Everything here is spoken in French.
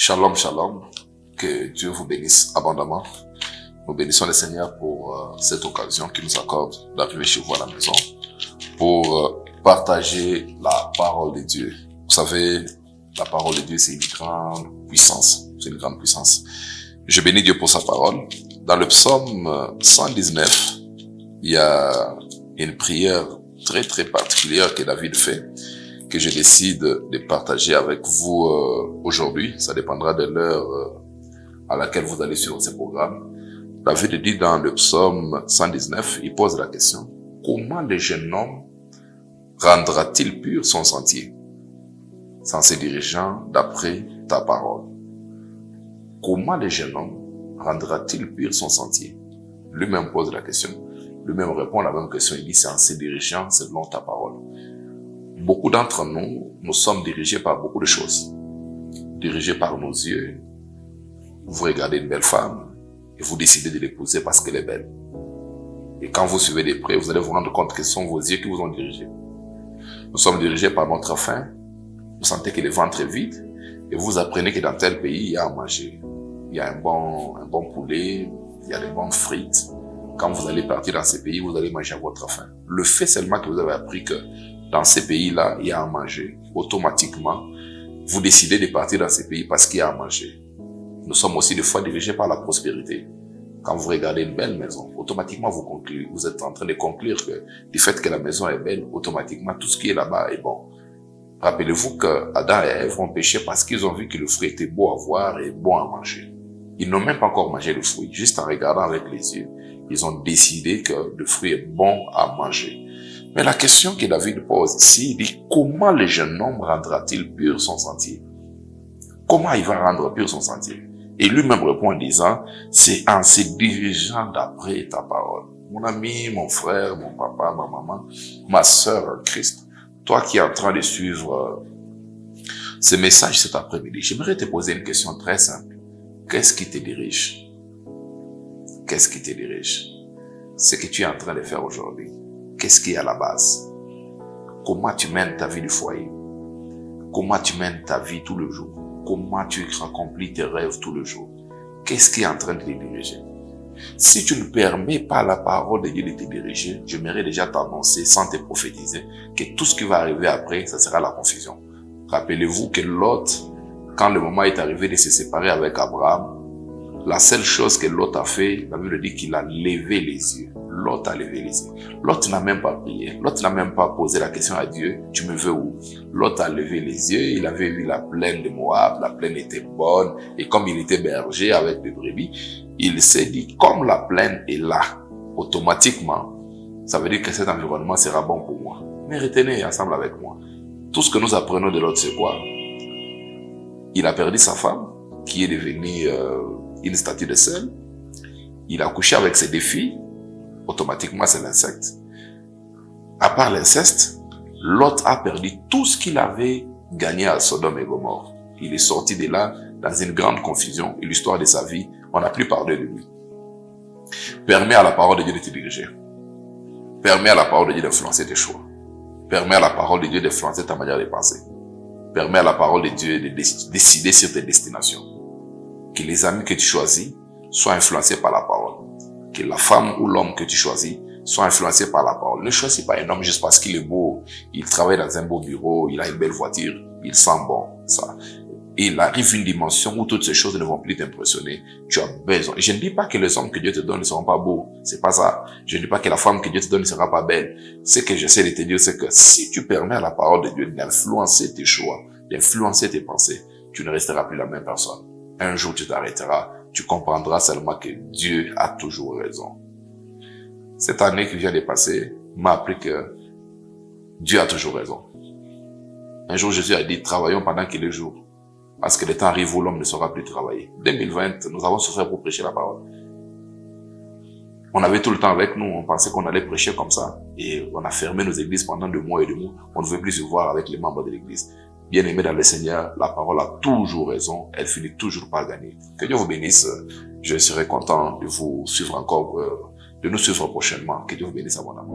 Shalom, shalom. Que Dieu vous bénisse abondamment. Nous bénissons le Seigneur pour cette occasion qu'il nous accorde d'arriver chez vous à la maison pour partager la parole de Dieu. Vous savez, la parole de Dieu, c'est une grande puissance. C'est une grande puissance. Je bénis Dieu pour sa parole. Dans le psaume 119, il y a une prière très très particulière que David fait, que je décide de partager avec vous aujourd'hui. Ça dépendra de l'heure à laquelle vous allez suivre ce programme. David dit dans le psaume 119, il pose la question: comment le jeune homme rendra-t-il pur son sentier, en se dirigeant d'après ta parole? Comment le jeune homme rendra-t-il pur son sentier? Lui-même pose la question. Lui-même répond à la même question. Il dit: c'est en se dirigeant selon ta parole. Beaucoup d'entre nous, nous sommes dirigés par beaucoup de choses. Dirigés par nos yeux. Vous regardez une belle femme et vous décidez de l'épouser parce qu'elle est belle. Et quand vous suivez de près, vous allez vous rendre compte que ce sont vos yeux qui vous ont dirigé. Nous sommes dirigés par notre faim. Vous sentez que le ventre est vide et vous apprenez que dans tel pays, il y a à manger. Il y a un bon poulet, il y a des bonnes frites. Quand vous allez partir dans ces pays, vous allez manger à votre faim. Le fait seulement que vous avez appris que dans ces pays-là, il y a à manger, automatiquement, vous décidez de partir dans ces pays parce qu'il y a à manger. Nous sommes aussi des fois dirigés par la prospérité. Quand vous regardez une belle maison, automatiquement vous êtes en train de conclure que du fait que la maison est belle, automatiquement tout ce qui est là-bas est bon. Rappelez-vous que Adam et Ève ont péché parce qu'ils ont vu que le fruit était beau à voir et bon à manger. Ils n'ont même pas encore mangé le fruit, juste en regardant avec les yeux. Ils ont décidé que le fruit est bon à manger. Mais la question que David pose ici, il dit: comment le jeune homme rendra-t-il pur son sentier? Comment il va rendre pur son sentier? Et lui-même répond en disant: c'est en se dirigeant d'après ta parole. Mon ami, mon frère, mon papa, ma maman, ma sœur en Christ, toi qui es en train de suivre ce message cet après-midi, j'aimerais te poser une question très simple. Qu'est-ce qui te dirige? Qu'est-ce qui te dirige? Ce que tu es en train de faire aujourd'hui. Qu'est-ce qui est à la base? Comment tu mènes ta vie du foyer? Comment tu mènes ta vie tout le jour? Comment tu accomplis tes rêves tout le jour? Qu'est-ce qui est en train de te diriger? Si tu ne permets pas la parole de Dieu de te diriger, j'aimerais déjà t'annoncer sans te prophétiser que tout ce qui va arriver après, ça sera la confusion. Rappelez-vous que Lot, quand le moment est arrivé de se séparer avec Abraham, la seule chose que Lot a fait, la Bible dit qu'il a levé les yeux. Lot a levé les yeux. Lot n'a même pas prié. Lot n'a même pas posé la question à Dieu: tu me veux où? Lot a levé les yeux. Il avait vu la plaine de Moab. La plaine était bonne. Et comme il était berger avec des brebis, il s'est dit: comme la plaine est là, automatiquement, ça veut dire que cet environnement sera bon pour moi. Mais retenez ensemble avec moi. Tout ce que nous apprenons de Lot, c'est quoi? Il a perdu sa femme, qui est devenue une statue de sel. Il a couché avec ses deux filles. Automatiquement, c'est l'inceste. À part l'inceste, Lot a perdu tout ce qu'il avait gagné à Sodome et Gomorrhe. Il est sorti de là dans une grande confusion et l'histoire de sa vie, on n'a plus parlé de lui. Permets à la parole de Dieu de te diriger. Permets à la parole de Dieu d'influencer tes choix. Permets à la parole de Dieu d'influencer ta manière de penser. Permets à la parole de Dieu de décider sur tes destinations. Que les amis que tu choisis soient influencés par la parole. Que la femme ou l'homme que tu choisis soit influencé par la parole. Ne choisis pas un homme juste parce qu'il est beau, il travaille dans un beau bureau, il a une belle voiture, il sent bon. Ça. Et il arrive une dimension où toutes ces choses ne vont plus t'impressionner. Tu as besoin. Je ne dis pas que les hommes que Dieu te donne ne seront pas beaux. C'est pas ça. Je ne dis pas que la femme que Dieu te donne ne sera pas belle. Ce que j'essaie de te dire, c'est que si tu permets à la parole de Dieu d'influencer tes choix, d'influencer tes pensées, tu ne resteras plus la même personne. Un jour, tu t'arrêteras. Tu comprendras seulement que Dieu a toujours raison. Cette année qui vient de passer m'a appris que Dieu a toujours raison. Un jour, Jésus a dit: travaillons pendant qu'il est jour. Parce que le temps arrive où l'homme ne saura plus travailler. 2020, nous avons souffert pour prêcher la parole. On avait tout le temps avec nous, on pensait qu'on allait prêcher comme ça. Et on a fermé nos églises pendant 2 mois et 2 mois. On ne veut plus se voir avec les membres de l'église. Bien-aimés dans le Seigneur, la parole a toujours raison. Elle finit toujours par gagner. Que Dieu vous bénisse. Je serai content de vous suivre encore, de nous suivre prochainement. Que Dieu vous bénisse abondamment.